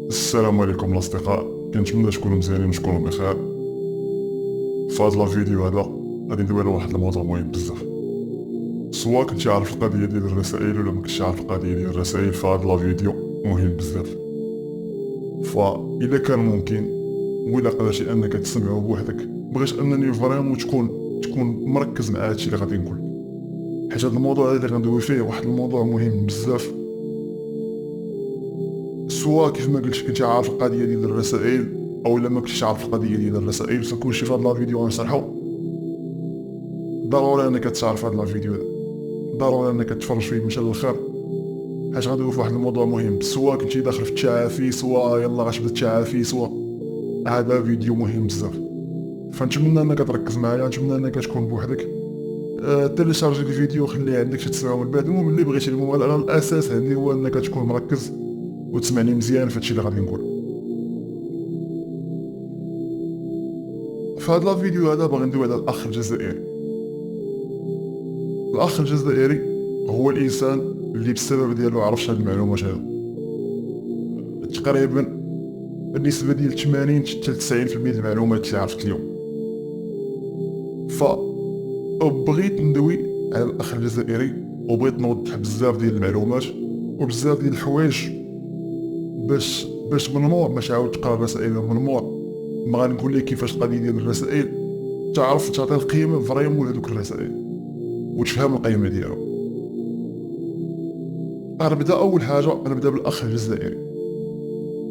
السلام عليكم الاصدقاء، كنتمنى تكونوا مزيانين وتكونوا بخير. في هذا الفيديو هذا غادي ندوي على واحد الموضوع مهم بزاف. سواء كنتي عارف القضيه ديال الرسائل ولا ما كنتش عارف القضيه ديال الرسائل، فهذا الفيديو مهم بزاف. فإلا كان ممكن ولا قدرتي انك تسمعه بوحدك، بغيت انني فريمون تكون مركز مع هادشي اللي غادي نقول، حيت هذا الموضوع اللي غندوي فيه واحد الموضوع مهم بزاف. سواء كيف ما قلت كنت عارف القضيه ديال الرسائل او لا ما كنتش عارف القضيه ديال الرسائل، فكلشي في هذا الفيديو غنشرحو. ضروري انك تعرف هذا الفيديو هذا، ضروري انك تفرج فيه من شر الخير، حيت غندوي في واحد الموضوع مهم. سواء كنتي داخل في التعافي، سواء يلا غتبدا التعافي، سواء هذا فيديو مهم بزاف. فنتمنى انك تركز معايا، نتمنى انك تكون بوحدك. تيليشارجي الفيديو خليه عندك تسمعو من بعد. المهم اللي بغيتي، المهم الاساس عندي هو انك تكون مركز وتسمعني مزيان في هادشي اللي غادي نقول. في هذا الفيديو هذا باغي ندوي على الاخ الجزائري. الاخ الجزائري هو الانسان اللي بسبب ديالو عرفش هاد المعلومات هادو. تقريبا النسبه ديال 80 حتى 90% ديال المعلومات اللي عرفت اليوم. بغيت ندوي على الاخ الجزائري، وبغيت نوضح بزاف ديال المعلومات وبزاف ديال الحوايج باش من مور ما تعاود تقرا الرسائل من مور ما غنقول لك كيفاش القضيه ديال الرسائل تعرف تعطي القيمه فريمون لهذوك الرسائل وتفهم القيمه ديالو. غنبدا اول حاجه، غنبدا بالاخ الجزائري.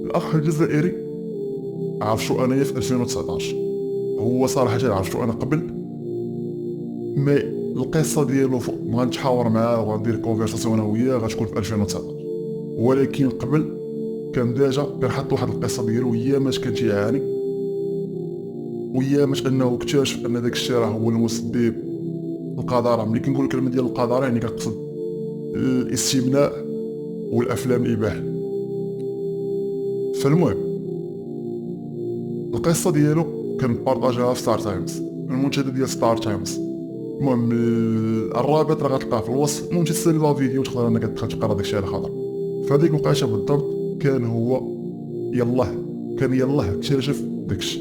الاخ الجزائري عرفتو انايا في 2019. هو صراحه عرفتو انا قبل، مي القصه ديالو غنتحاور معاه وغندير كونفرساسيون انا وياه غتكون في 2019. ولكن قبل كان ديجا كنحط واحد القصه ديالو، اياماش كان تيعاني، واياماش انه اكتشف ان داك الشيء راه هو المسبب القذاره. ملي كنقول الكلمه ديال القذاره يعني كنقصد الاستمناء والافلام الاباحه. فالمهم القصه ديالو كان بارطاجاها في ستار تايمز، المنتدى ديال ستار تايمز. المهم الرابط راه غتلقاه في الوصف. المهم تسالي لا فيديو تقدر انك تدخل تقرا داكشي على خاطر فهاديك الوقيته بالضبط كان هو يلاه اكتشف داكشي.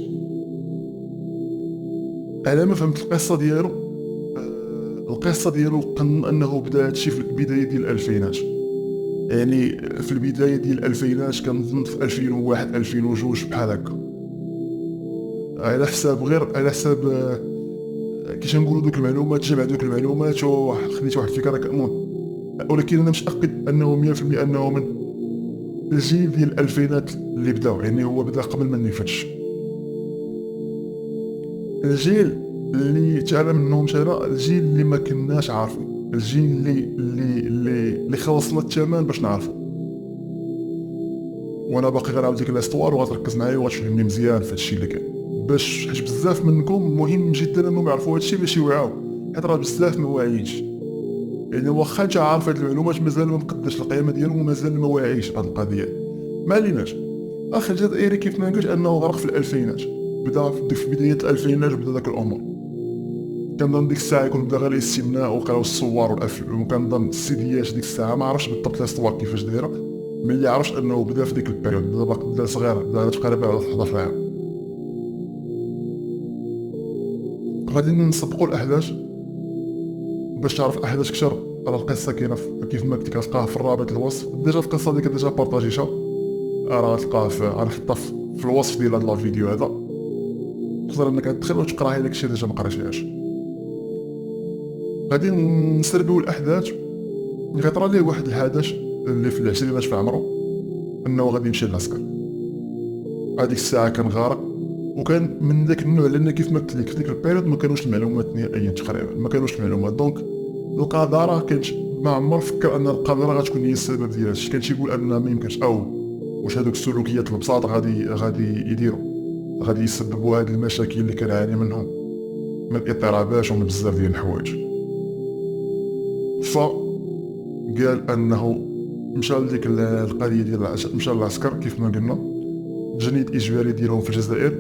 على ما فهمت القصه ديالو، القصه ديالو كان انه بدا هادشي في البدايه ديال الالفينات، يعني في البدايه ديال الالفينات كنظن في 2001 2002 بحال هكا. على حساب كيش نقولوا دوك المعلومات، جمع دوك المعلومات وخديت واحد الفكره كامل. ولكن انا متاكد انه 100% انه من الجيل ديال الالفينات اللي بداو، يعني هو بدا قبل ما نفتش. الجيل اللي تعلم منهم انا الجيل اللي ما كناش عارفين، الجيل اللي خلصنا الثمن باش نعرفو. وانا باقي غنعاود لك الاستوار وغتركز معايا وغتفهمني مزيان في هادشي اللي كاين، باش حيت بزاف منكم مهم جدا انهم يعرفوا هادشي باش يوعاو، حيت راه بزاف ما واعيينش. يعني واخا انت عارف هاد المعلومات مازال ما مقدرش القيمه ديالهم ومازال ما واعيش بهاد القضيه. ما عليناش. اخ الجزائري كيف ما قلت انه غرق في الالفينات، بدا في بدايه الالفينات بدا داك الامر. كنظن ديك الساعه يكون بدا غير الاستمناء وقراو الصور والافلام، وكنظن السيديات ديك الساعه ما عرفتش بالضبط الصور كيفاش دايره، مي اللي عرفت انه بدا في ديك البيريود، بدا باقي بدا صغير، بدا تقريبا على 11 عام. غادي نسبقوا الاحداث باش تعرف الاحداث اكثر. راه القصه كاينه كيف ما قلت لك غتلقاها في الرابط الوصف. ديجا القصه ديك ديجا بارطاجيتها، راه غتلقاها غنحطها في الوصف ديال هذا الفيديو هذا، تقدر انك تدخل وتقراها الا كنتي ديجا ما قريتيهاش. غادي نسربيو الاحداث. غيطرى ليه واحد الحدث اللي في العشرينات في عمرو، انه غادي يمشي للعسكر. هذيك الساعه كان غارق، وكان من ذاك النوع لان كيف ما قلت لك في ديك البيريود ما كانوش المعلومات نهائيا، تقريبا ما كانوش المعلومات. دونك القذاره كانت ما عمر فكر ان القذاره غتكون هي السبب ديال هادشي. كان تيقول ان ما يمكنش، او واش هذوك السلوكيات البساط غادي يديروا، غادي يسببوا هاد المشاكل اللي كنعاني منهم من الاضطرابات ومن بزاف ديال الحوايج. فقال انه مشى لديك القضيه ديال مشى للعسكر كيف ما قلنا، الجنيد الاجباري ديالهم في الجزائر.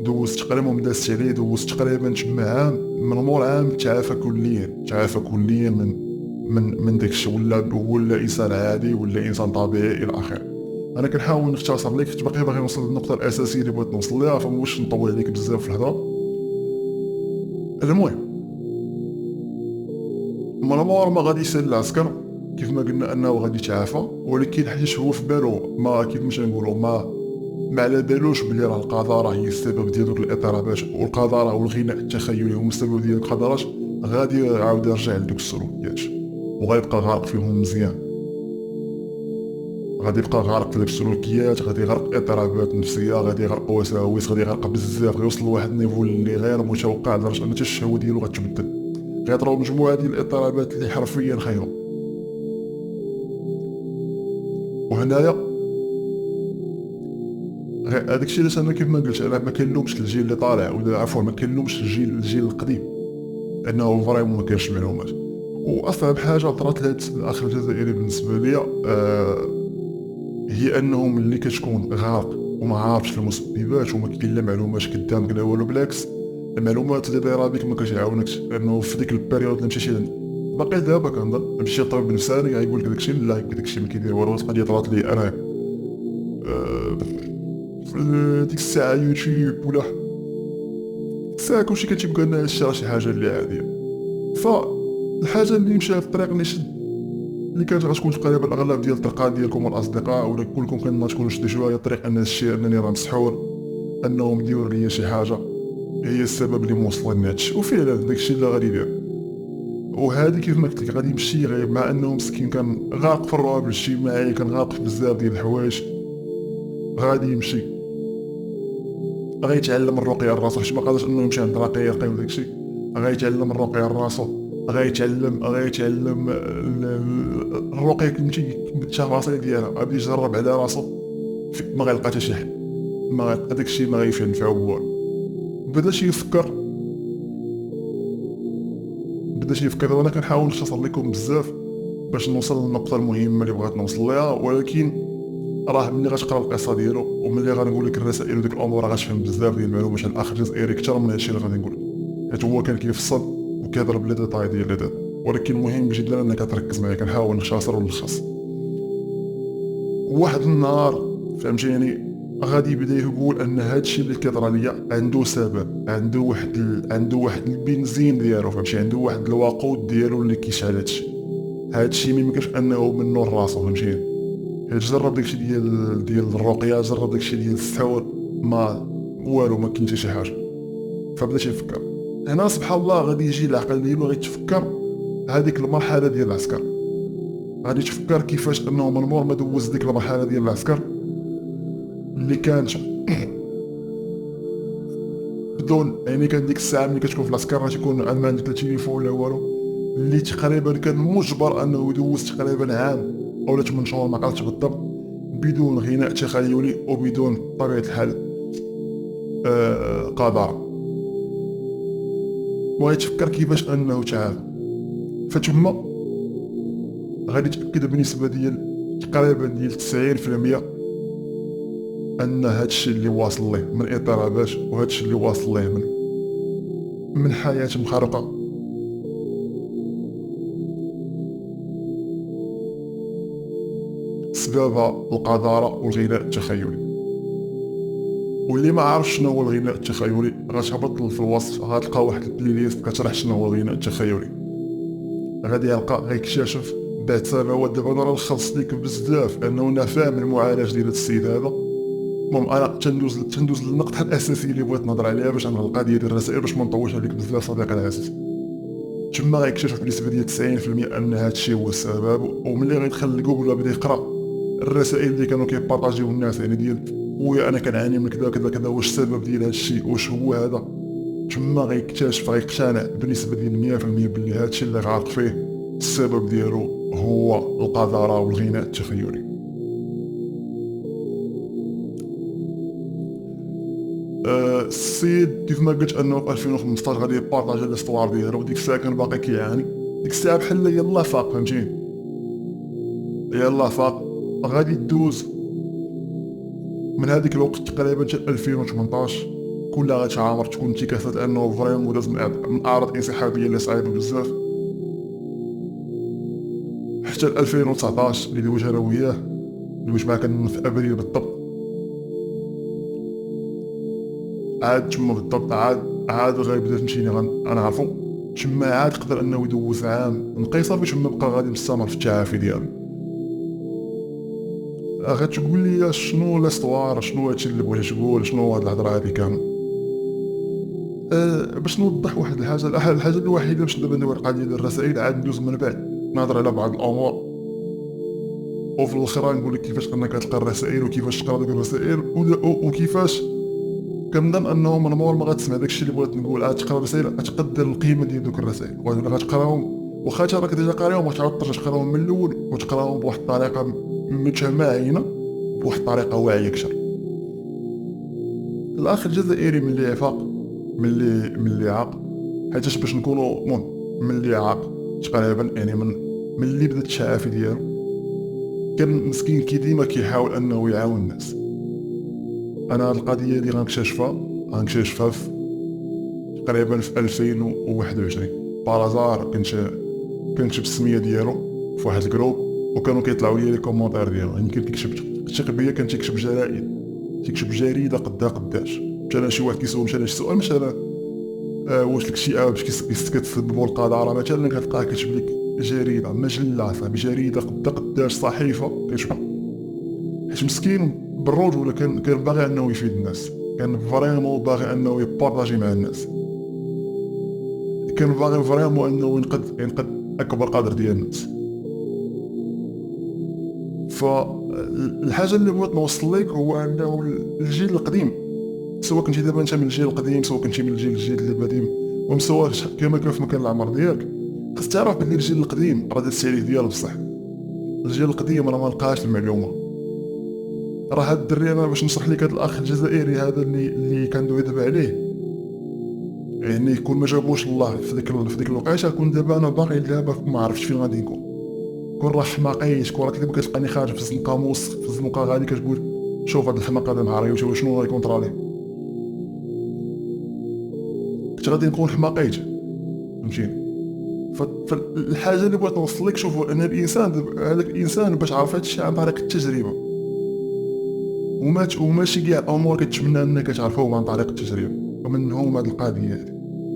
دوزت تقريبا دازت عليه، دوزت تقريبا تما عام، من مور عام تعافى كليا من داك الشيء، ولا انسان عادي ولا انسان طبيعي الى اخره. انا كنحاول نختصر لك، كنت باقي نوصل للنقطه الاساسيه اللي بغيت نوصل ليها، فمواش نطول عليك بزاف في الهضره. المهم، مونامور ما غادي يسال العسكر كيف ما قلنا انه غادي يتعافى، ولكن حيت هو في بالو ما كيف مش نقولوا ما على بالوش بلي راه القذاره هي السبب ديال دوك الاضطرابات، والقذاره والغناء التخيلي هما السبب ديال القذارات، غادي يعاود يرجع لدوك السلوكيات وغيبقى غارق فيهم مزيان. غادي يبقى غارق في ديك السلوكيات، غادي يغرق اضطرابات نفسيه، غادي يغرق وساوس، غادي يغرق بزاف، غيوصل لواحد النيفو اللي غير متوقع لدرجه ان حتى الشهوه ديالو غتبدل. غيطراو مجموعه ديال الاضطرابات اللي حرفيا خايبه. وهنايا هذاك الشيء اللي انا كيف ما قلت، انا ما كنلومش الجيل اللي طالع، ولا عفوا ما كنلومش الجيل القديم، انه فريمون ما كاينش معلومات. واصعب حاجه طرات لهاد الاخ الجزائري بالنسبه ليا هي انه ملي كتكون غارق وما عارفش في المسببات وما كاين لا معلومات قدامك لا والو، بالعكس المعلومات اللي دايره بك ما كتعاونكش، لانه في ديك البيريود اللي مشيتي باقي دابا كنظن مشي طبيب نفساني غايقول لك داكشي، لا داكشي ما كيدير والو. قضيه طرات لي انا في ديك الساعه يوتيوب ولا ساعه كلشي كتبقى لنا هادشي راه شي حاجه اللي عاديه. فالحاجه اللي مشى في الطريق اللي كانت غتكون تقريبا الاغلب ديال الطرقات ديالكم والاصدقاء ولا كلكم كنا تكونوا شدوا شويه الطريق، ان الشيء انني راه مسحور، انهم يديروا ليا شي حاجه هي السبب اللي موصلني هادشي. وفعلا داكشي اللي غادي يدير، وهذه كيف ما قلت لك غادي يمشي غير مع انه مسكين كان غارق في الرعب الاجتماعي، كان غارق في بزاف ديال الحوايج، غادي يمشي غيتعلم الرقيه لراسو، حيت ما قادرش انه يمشي عند راقي يرقي وداكشي، غيتعلم الرقيه لراسو، غيتعلم الرقيه كنتي التفاصيل ديالها، غادي يجرب على راسو، ما غيلقى حتى شي حل، ما غيلقى داكشي ما غينفعو بوالو. بدا شي يفكر، وانا كنحاول نختصر لكم بزاف باش نوصل للنقطه المهمه اللي بغيت نوصل ليها، ولكن راه ملي غتقرا القصه ديالو وملي غنقول لك الرسائل وديك الامور غتفهم بزاف ديال المعلومات على الاخ الجزائري اكثر من هادشي اللي غادي نقول، حيت هو كان كيفصل وكيضرب لي ديتاي ديال لي ديتاي، ولكن مهم جدا انك تركز معايا، كنحاول نختصر ونلخص. واحد النهار فهمتيني غادي يبدا يقول ان هادشي اللي كيطرا ليا عنده سبب، عنده واحد البنزين ديالو، فهمتي، عنده واحد الوقود ديالو اللي كيشعل هادشي ما يمكنش انه من نور راسو، فهمتيني. جرب داكشي ديال الرقيه، جرب داكشي ديال السحور، ما والو، ما كاين حتى شي حاجه. فبدا تيفكر. هنا سبحان الله غادي يجي العقل ديالو غيتفكر هذيك المرحله ديال العسكر، غادي تفكر كيفاش انه من مور ما دوز ديك المرحله ديال العسكر اللي كانت بدون، يعني كان ديك الساعه ملي كتكون في العسكر راه تيكون ما عندك لا تليفون لا والو، اللي تقريبا كان مجبر انه يدوز تقريبا عام او 8 شهور ما قالتش بالضبط بدون غناء تخيلي وبدون بطبيعه الحال قذاره، وغيتفكر كيفاش انه تعافى. فتما غادي تاكد بنسبه ديال تقريبا ديال 90% ان هادشي اللي واصل ليه من اضطرابات وهادشي اللي واصل ليه من حياه مخرقه سببها القذاره والغناء التخيلي. واللي ما عارف شنو هو الغناء التخيلي غتهبط في الوصف غتلقى واحد البلاي ليست كتشرح شنو هو الغناء التخيلي، غادي يلقى غيكتشف بعد سنوات. دابا انا نلخص ليك بزاف انه انا فاهم المعالج ديال السيد هذا. المهم انا تندوز للنقطه الاساسيه اللي بغيت نهضر عليها باش نغلق ديال الرسائل باش ما نطولش عليك بزاف صديقي العزيز. تما غيكتشف بنسبه ديال 90% ان هادشي هو السبب، وملي غيدخل لجوجل وبدا يقرا الرسائل اللي كانوا كيبارطاجيو الناس، يعني ديال خويا انا كنعاني من كذا كذا كذا، واش السبب ديال هادشي واش هو هذا، تما غيكتشف غيقتنع بنسبه ديال 100% باللي هادشي اللي غارق فيه السبب ديالو هو القذاره والغناء التخيلي. السيد كيف ما قلت انه في 2015 غادي يبارطاجي الاستوار ديالو، وديك الساعه كان باقي كيعاني، ديك الساعه بحال يلاه فاق، فهمتيني، يلاه فاق. غادي تدوز من هذيك الوقت تقريبا حتى 2018 كلها غتعامر تكون انتكاسات انه فريمون داز من اعراض انسحابيه اللي صعيبه بزاف، حتى 2019 اللي دوجها انا وياه المجمع كان في ابريل بالضبط. عاد تما بالضبط، عاد غيبدا فهمتيني غنعرفو تما، عاد قدر انه يدوز عام نقي صافي تما بقى غادي مستمر في التعافي ديالو. غتقول لي شنو لاستوار، شنو هادشي اللي بغيتي تقول، شنو هاد الهضره هادي كامل؟ باش نوضح واحد الحاجه، الحاجه الوحيده باش دابا ندوي القضيه ديال الرسائل، عاد ندوز من بعد نهضر على بعض الامور، وفي الاخر نقول لك كيفاش انك كتلقى الرسائل وكيفاش تقرا ديك الرسائل وكيفاش كنظن انه من مور ما غتسمع داكشي اللي بغيت نقول، عاد تقرا الرسائل غتقدر القيمه ديال دوك الرسائل، ولا غتقراهم واخا انت راك ديجا قاريهم غتعاود ترجع تقراهم من الاول وتقراهم بواحد الطريقه متماعنه، بواحد الطريقه واعيه اكثر. الاخ الجزائري ملي عفاق، ملي عاق، حيتاش باش نكونوا المهم ملي عاق تقريبا يعني من اللي بدا التعافي ديالو، كان مسكين ديما كيحاول انه يعاون الناس. انا هاد القضيه اللي غنكتشفها في تقريبا في 2021 بارازار. كنت بالسميه ديالو في واحد الجروب، وكانوا كيطلعوا لي كومونتير ديالو، يعني كان كيكتب التقبيه، كان تيكتب تيكتب جريده قداش مثلا شي واحد كيسول مثلا شي سؤال مثلا واش الاكتئاب باش كتسببوا القذاره مثلا، كتلقاه كيكتب لك جريده مجله صاحبي، جريده قداش صحيفه كتشوف. حيت مسكين بالرجوله كان باغي انه يفيد الناس، كان فريمون باغي انه يبارطاجي مع الناس، كان باغي فريمون انه ينقذ اكبر قدر ديال الناس. فالحاجه اللي بغيت نوصل لك هو انه الجيل القديم، سواء كنتي دابا انت من الجيل القديم، سواء كنتي من الجيل اللي بادي ومسوا كما كان في مكان العمر ديالك، خاص تعرف بلي الجيل القديم راه داز التاريخ ديالو بصح. الجيل القديم راه ما لقاش المعلومه. راه هاد الدري انا باش نشرح لك هاد الاخ الجزائري هذا اللي كندوي دابا عليه، يعني يكون ما جابوش الله في ديك الوقيته، كون دابا انا باقي دابا ما عرفتش فين غادي نكون، كون راه حماقيت، كون راك دابا كتلقاني خارج في الزنقه في الزنقه غادي كتقول شوف هاد الحماق هذا نهار شنو غيكونطرالي، كنت غادي نكون حماقيت فهمتيني. فالحاجه اللي بغيت نوصل لك، شوفوا ان هذاك الانسان باش عرف هادشي عن طريق التجربه، وماشي كاع الامور كتمنى انك تعرفوهم عن طريق التجربه، ومنهم هاد القضيه هادي،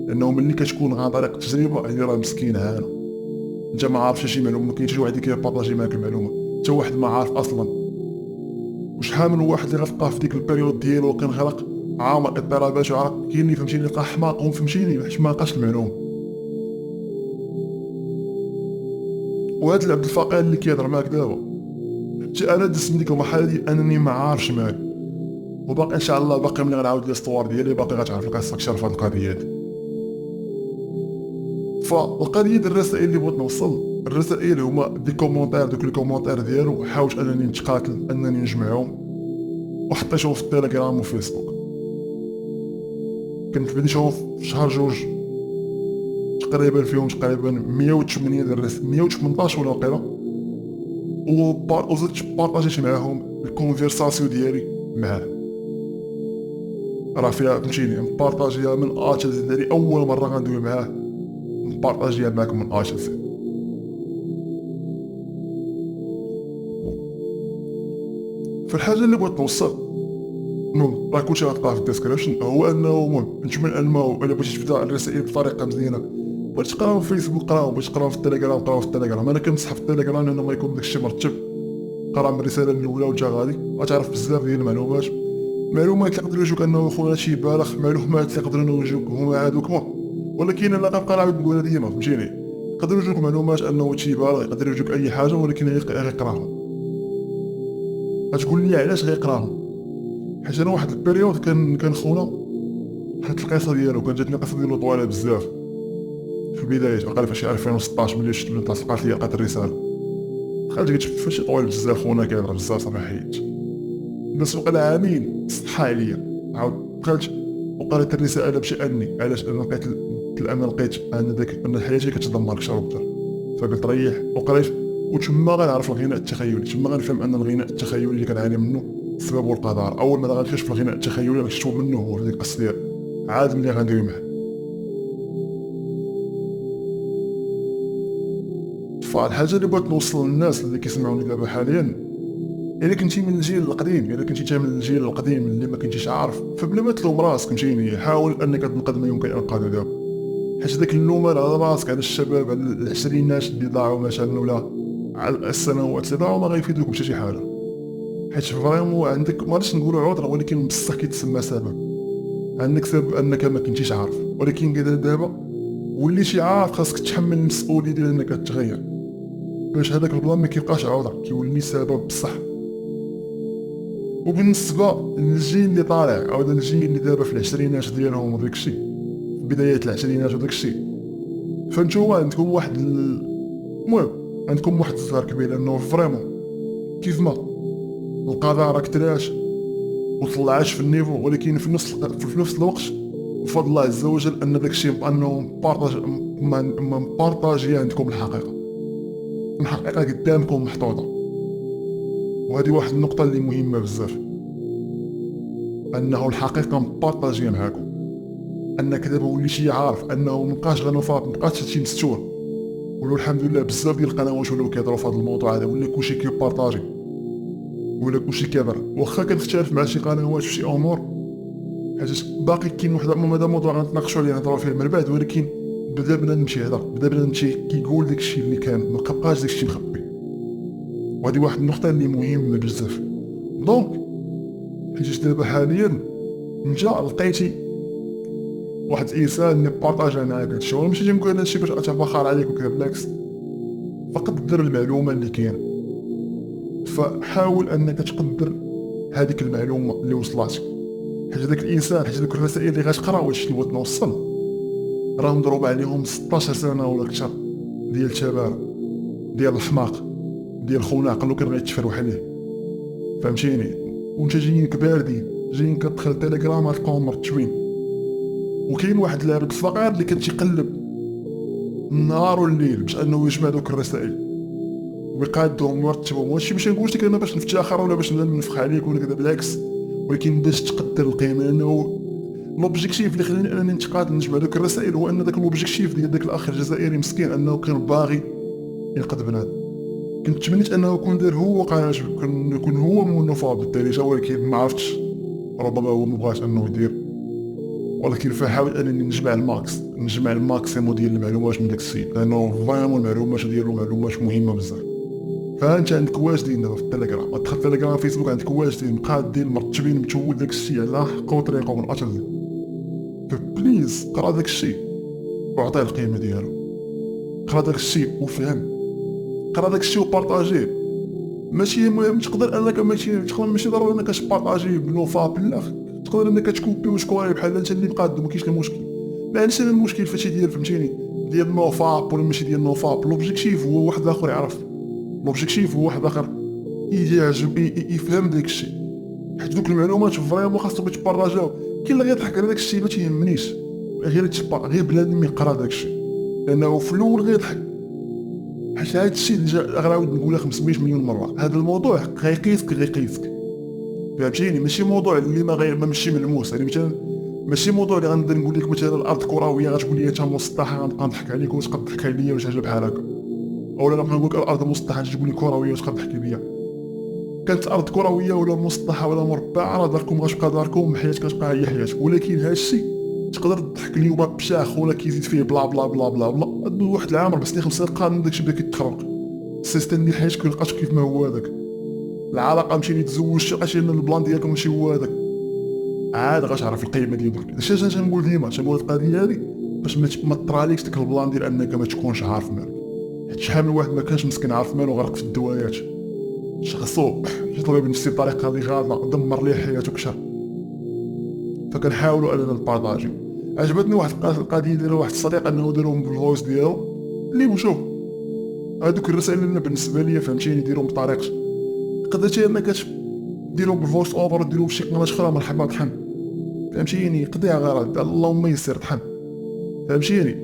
لانه ملي كتكون عن طريق التجربه يعني راه مسكين هانه، انت ما عارفش شي معلومه، ما كاينش شي واحد اللي كيبارطاجي معاك المعلومه، حتى واحد ما عارف اصلا. وشحال من واحد اللي غتلقاه في ديك البيريود ديالو كان غرق عامر اضطرابات وعرق، كاين اللي فهمتيني لقى حماق وفهمتيني حيت ما لقاش المعلومه. وهذا العبد الفقير اللي كيهضر معاك دابا، حتى انا دزت من ديك المرحله ديال انني ما عارفش مالي، وباقي ان شاء الله باقي ملي غنعاود لي الاسطوار ديالي باقي غتعرف القصه اكثر في هذه القضيه هادي. فالقضيه ديال الرسائل اللي بغيت نوصل، الرسائل هما دي كومونتير، دوك لي كومونتير ديالو حاولت انني نتقاتل انني نجمعهم وحطيتهم في التليجرام وفيسبوك. كنت بديتهم في شهر جوج تقريبا، فيهم تقريبا 108 118 ولا وقيلا، وزدت بارطاجيت معاهم الكونفرساسيون ديالي معاه، راه فيها فهمتيني مبارطاجيها من ا حتى زد ديالي، اول مره غندوي معاه مبارطاجيها معاكم من ا حتى زد. فالحاجه اللي بغيت نوصل، المهم راه كلشي غتلقاه في الديسكريبشن، هو انه المهم نتمنى انه الا بغيتي تبدا الرسائل بطريقه مزيانه، بغيتي تقراهم في فيسبوك قراهم، بغيتي تقراهم في التليجرام قراهم في التليجرام. انا كنصح في التليجرام لانه ما يكون داكشي مرتب، قرا من الرساله الاولى وانت غادي غتعرف بزاف ديال المعلومات، معلومات اللي يقدروا يجوك انه خونا شي بالغ، معلومات اللي يقدروا يجوك هما هادوك ولكن انا غنبقى نعاود نقولها ديما فهمتيني، يقدروا يجوك معلومات انه شي بالغ، يقدر يجوك اي حاجه، ولكن غيقراهم. غتقول لي علاش غيقراهم؟ حيت انا واحد البيريود كان خونا حيت القصه ديالو كانت جاتني القصه ديالو طويله بزاف في البدايه، وقال في شي 2016 ملي شفت لقات لي لقات الرساله، دخلت قلت فاش طويل بزاف خونا كيهضر بزاف صافي حيدت، بس وقال عامين صحى عليا، عاود دخلت وقريت الرساله بشأني، علاش انا لقيت ان ان حياتي كتدمر اكثر واكثر، فقلت ريح وقريت، وتما غنعرف الغناء التخيلي، تما غنفهم ان الغناء التخيلي اللي كنعاني منه سببه القدر. اول ما غنكتشف الغناء التخيلي اللي غنكتشفو منه هو في ديك القصه ديال عاد ملي غندوي معاه. فالحاجه اللي بغيت نوصل للناس اللي كيسمعوني دابا حاليا، الا كنتي من الجيل القديم، الا كنتي تا من الجيل القديم اللي ما كنتيش عارف، فبلا ما تلوم راسك فهمتيني، حاول انك تنقذ ما يمكن انقاذه دابا. حيت داك اللوم على راسك على الشباب على العشرينات اللي ضاعوا مثلا، ولا على السنوات اللي ضاعوا، ما غيفيدوك بحتى شي حاجه. حيت فريمون عندك، مابغيتش نقولوا عذر، ولكن بصح كيتسمى سبب. عندك سبب انك ما كنتيش عارف، ولكن دابا وليتي عارف، خاصك تحمل المسؤوليه ديال انك تغير، باش هذاك البلان ما كيبقاش عذر، كيولي سبب بصح. وبالنسبه للجيل اللي طالع، او الجيل اللي دابا في العشرينات ديالهم وداك الشيء، في بدايات العشرينات وداك الشيء، فانتوما عندكم واحد المهم عندكم واحد الزهر كبير، انه فريمون كيف ما القضاء راك تراش وطلعاش في النيفو، ولكن في نفس الوقت بفضل الله عز وجل ان داك الشيء انه مبارطاجي عندكم الحقيقه قدامكم محطوطه. وهذه واحد النقطه اللي مهمه بزاف، انه الحقيقه مبارطاجيه معاكم، انك دابا وليتي عارف انه مبقاش غنوفاط، مبقاش هادشي مستور. ولو الحمد لله بزاف ديال القنوات ولاو كيهضروا في هذا الموضوع هذا، ولا كلشي كيبارطاجي، ولا كلشي كيهضر، واخا كنختلف مع شي قنوات في شي امور، حيت باقي كاين واحد هذا موضوع غنتناقشوا عليه نهضروا فيه من بعد. ولكن بدا بنادم يمشي يهضر، بدا بنادم يمشي كيقول داكشي اللي كان، ما كبقاش داكشي مخبي. وهذه واحد النقطه اللي مهمه بزاف. دونك حيت دابا حاليا انت لقيتي واحد الانسان اللي بارطاجا معاك هادشي، وانا ماشي تنقول هادشي باش اتفاخر عليك وكذا، بالعكس، فقط دير المعلومه اللي كاينه، فحاول انك تقدر هذيك المعلومه اللي وصلاتك. حيت داك الانسان، حيت دوك الرسائل اللي غتقرا وهادشي اللي بغيت نوصل، راه مضروب عليهم 16 سنه ولا اكثر ديال التبارة، ديال الحماق، ديال الخناق اللي كان غيتفروح عليه، فهمتيني؟ وانت جايينك باردين، جايين كتدخل تيليجرام غتلقاهم مرتبين. وكاين واحد اللاعب الفقير اللي كان تيقلب النهار والليل باش انه يجمع دوك الرسائل ويقادهم ويرتبهم. وهادشي ماشي نقولش لك انا باش نفتخر ولا باش نفخ عليك ولا كذا، بالعكس، ولكن باش تقدر القيمه. لانه لوبجيكتيف اللي خلاني انني نتقاد نجمع دوك الرسائل هو ان داك لوبجيكتيف ديال داك الاخ الجزائري مسكين، انه كان باغي ينقذ بنادم. كنت تمنيت انه يكون دار هو قناه، كان يكون هو منوفا بالدارجه، ولكن ما عرفتش، ربما هو مبغاش انه يدير. ولكن فحاول انني نجمع الماكسيمو ديال المعلومات من داك السيد، لانه فريمون المعلومات ديالو معلومات مهمه بزاف. فانت عندك واجدين دابا في التليجرام، تدخل التليجرام فيسبوك، عندك واجدين مقادين مرتبين متول داك الشيء على حقه وطريقه من اجل. فبليز قرا داك الشيء وعطيه القيمه ديالو، قرا داك الشيء وفهم، قرا داك الشيء وبارطاجيه. ماشي المهم تقدر انك ماشي ضروري انك تبارطاجي بلوفا، لا، تقدر انك تكوبي وشكوري بحال انت اللي مقاد، ما كاينش المشكل. ما عنديش انا المشكل فهادشي ديال، فهمتيني، ديال نوفاب ولا ماشي ديال نوفاب. لوبجيكتيف هو واحد اخر يعرف، لوبجيكتيف هو واحد اخر يجي يعجب يفهم داك الشيء. حيت دوك المعلومات فريمون خاصهم يتبارطاجاو. كاين اللي غيضحك على داك الشيء ما تيهمنيش، غير بنادم يقرا داك الشيء، لانه في الاول غيضحك. حيت هاد الشيء اللي غنعاود نقولها 500 مليون مره، هذا الموضوع غيقيسك، فهمتيني؟ ماشي موضوع اللي ما ماشي ملموس. يعني مثلا ماشي موضوع اللي غنبدا نقول لك مثلا الارض كرويه غتقول لي انت مسطحه، غنبقى نضحك عليك وتبقى تضحك عليا ولا شي حاجه بحال هكا. اولا غنبقى نقول لك الارض مسطحه تقول لي كرويه وتبقى تضحك عليا. كانت الارض كرويه ولا مسطحه ولا مربعه، راه داركم غتبقى داركم، حياتك غتبقى هي حياتك. ولكن هاد الشيء تقدر تضحك اليوم بشاخ ولا كيزيد فيه بلا بلا بلا بلا بلا، واحد العام 4 سنين 5 سنين قادم داكشي بدا كيتخرق. السيستم ديال حياتك مابقاش كيف ما هو هذاك. العلاقه مشيتي تزوجتي لقيتي ان البلان ديالكم ماشي هو هذاك، عاد غتعرف القيمه ديالك. هادشي اش تنقول ديما، تنقول القضيه هذه باش ما طراليكش داك البلان ديال انك ما تكونش عارف مالك. حيت شحال من واحد ما كانش مسكين عارف مالو غرق في الدوايات، شخصو شي طبيب نفسي بطريقه اللي غاضه دمر ليه حياته كشر. فكنحاولوا اننا نبارطاجيو. عجبتني واحد القضيه ديال واحد الصديق انه دارهم بالفويس ديالو اللي مشوف هادوك الرسائل اللي بالنسبه ليا، فهمتيني، ديرهم بطريقتك. قدرتي انك ديرهم بالفويس اوفر وديرهم بشي قناه اخرى، مرحبا طحن، فهمتيني، قضيها غير اللهم يسر طحن، فهمتيني.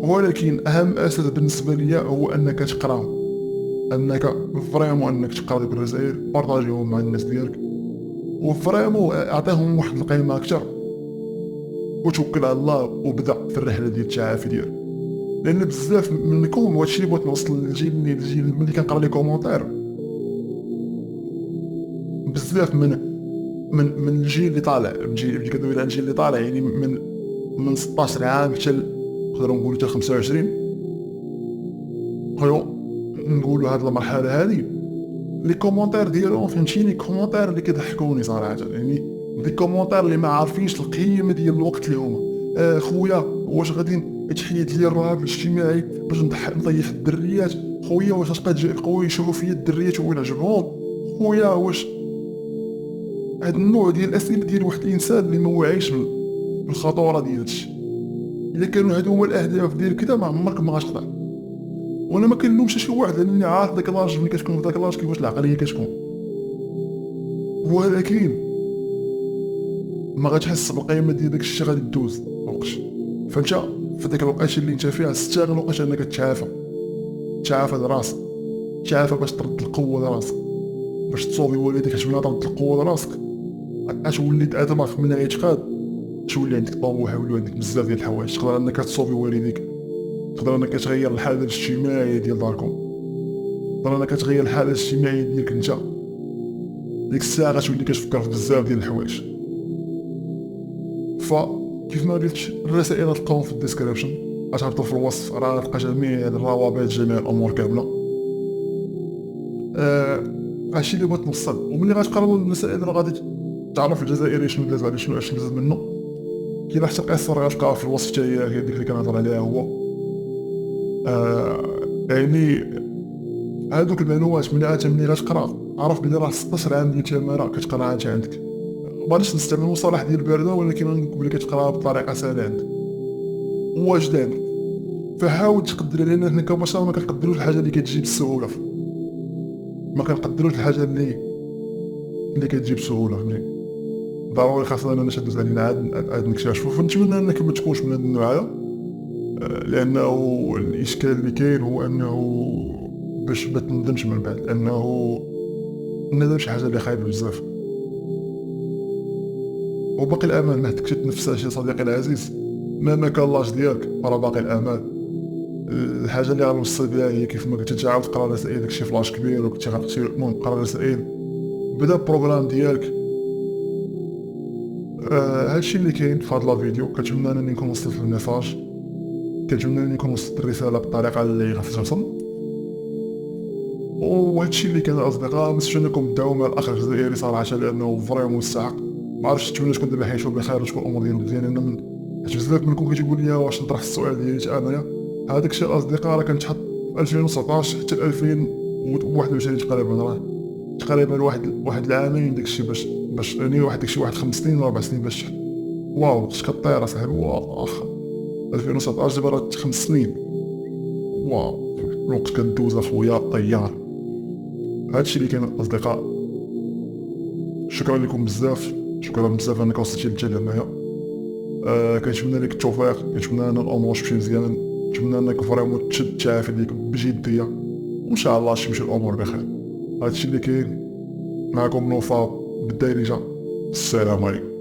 ولكن اهم اساس بالنسبه ليا هو انك تقراهم، انك فريمون انك تقرا ديك الرسائل، بارطاجيهم مع الناس ديالك، وفريمون اعطيهم واحد القيمه اكثر، وتوكل على الله وبدا في الرحله ديال التعافي ديالك. لان بزاف منكم، وهادشي اللي بغيت نوصل للجيل ملي كنقرا لي كومونتير، بزاف من الجيل اللي طالع، الجيل اللي كدوي على الجيل اللي طالع، يعني من 16 عام حتى نقدروا نقولوا حتى 25. خويا نقولوا هاد المرحله هذه لي كومونتير ديالهم فهمتيني، كومونتير اللي كيضحكوني صراحه، يعني دي كومونتير اللي ما عارفينش القيمه ديال الوقت اللي هما. خويا واش غادي تحيد لي الرهاب الاجتماعي باش نطيح الدريات؟ خويا واش غتبقى تجي خويا يشوفوا فيا الدريات وين عجبهم؟ خويا واش هاد النوع ديال الاسئله ديال واحد الانسان اللي ما واعيش بالخطوره ديال هادشي؟ الا كانوا هادو هما الاهداف ديال كذا ما عمرك ما غتقطع. وانا ما كنلومش شي واحد لاني عارف داك لاج ملي كتكون في داك لاج كيفاش العقليه كتكون، ولكن ما غتحس بالقيمه ديال داك الشيء غادي دوز الوقت. فانت في داك الوقت اللي انت فيها استغل الوقت انك تعافى راسك، تعافى باش ترد القوه لراسك، باش تصوبي والديك. حيت ملي ترد القوه لراسك غتولي تأدمغ من اعتقاد، تولي عندك طموح ويولي عندك بزاف ديال الحوايج. تقدر انك تصوبي والديك، تقدر انك تغير الحاله الاجتماعيه ديال داركم، تقدر انك تغير الحاله الاجتماعيه ديالك انت. ديك الساعه غتولي كتفكر في بزاف ديال الحوايج. فكيف ما قلت الرسائل غتلقاهم في الديسكريبشن، غتهبطوا في الوصف، راه غتلقى جميع الروابط، جميع الامور كامله. هادشي اللي بغيت نوصل. وملي غتقراو المسائل راه غادي تعرف الجزائري شنو داز عليه شنو داز منه. كاين حتى قصه راه غتلقاها في الوصف حتى هي ديك اللي كنهضر عليها هو. يعني هادوك المعلومات ملي غتقرا عرف بلي راه 16 عام ديال التماره كتقراها انت عندك. مابغيتش نستعمل مصطلح ديال البارده، ولكن نقول بلي كتقراها بطريقه سهله عندك واجده عندك. فحاول تقدر، لان حنا كبشر ما كنقدروش الحاجه اللي كتجي بسهوله، ما كنقدروش الحاجه اللي كتجي بسهوله. فهمتي؟ ضروري خاصنا اننا ندوز علينا عاد نكتشفوا. فنتمنى انك ما تكونش من هذا النوع هذا، لانه الاشكال اللي كاين هو انه باش ما تندمش من بعد، لانه الندم شي حاجه اللي خايبه بزاف. وباقي الامل ما تكتب نفسها شي صديقي العزيز، مهما كان لاج ديالك راه باقي الامل. الحاجه اللي غنوصل بها هي كيف ما قلت تعاود تقرا رسائل داكشي في لاج كبير، وكنتي غتمشي المهم تقرا رسائل، بدا البروغرام ديالك. هادشي اللي كاين في هاد لا فيديو. كنتمنى انني نكون وصلت الميساج، كنتمنى انني نكون وصلت الرساله بالطريقه اللي خاصها توصل. وهادشي اللي كان اصدقاء، متنساوش انكم تدعموا مع الاخ الجزائري صراحه، لانه فريمون مستحق. ما عرفتش، نتمنى تكون دابا عايش بخير وتكون الامور ديالو مزيانه. حيت بزاف منكم كيقول لي واش نطرح السؤال ديالي انايا. هذاك الشيء الاصدقاء راه كنتحط في 2019 حتى 2021 تقريبا واحد العامين داكشي باش يعني واحد 5 سنين ولا 4 سنين باش واو كطير اصاحبي. واخا 2019 دابا راه 5 سنين. واو الوقت كدوز اخويا طيار. هادشي اللي كاين اصدقاء. شكرا لكم بزاف، شكرا بزاف انك وصلتي لحد هنايا. كنتمنى لك التوفيق، كنتمنى ان الامور تمشي مزيان، كنتمنى انك فريمون تشد التعافي ديالك بجديه، وان شاء الله تمشي الامور بخير. هادشي اللي كاين. معكم نوفا بالدارجه. السلام عليكم.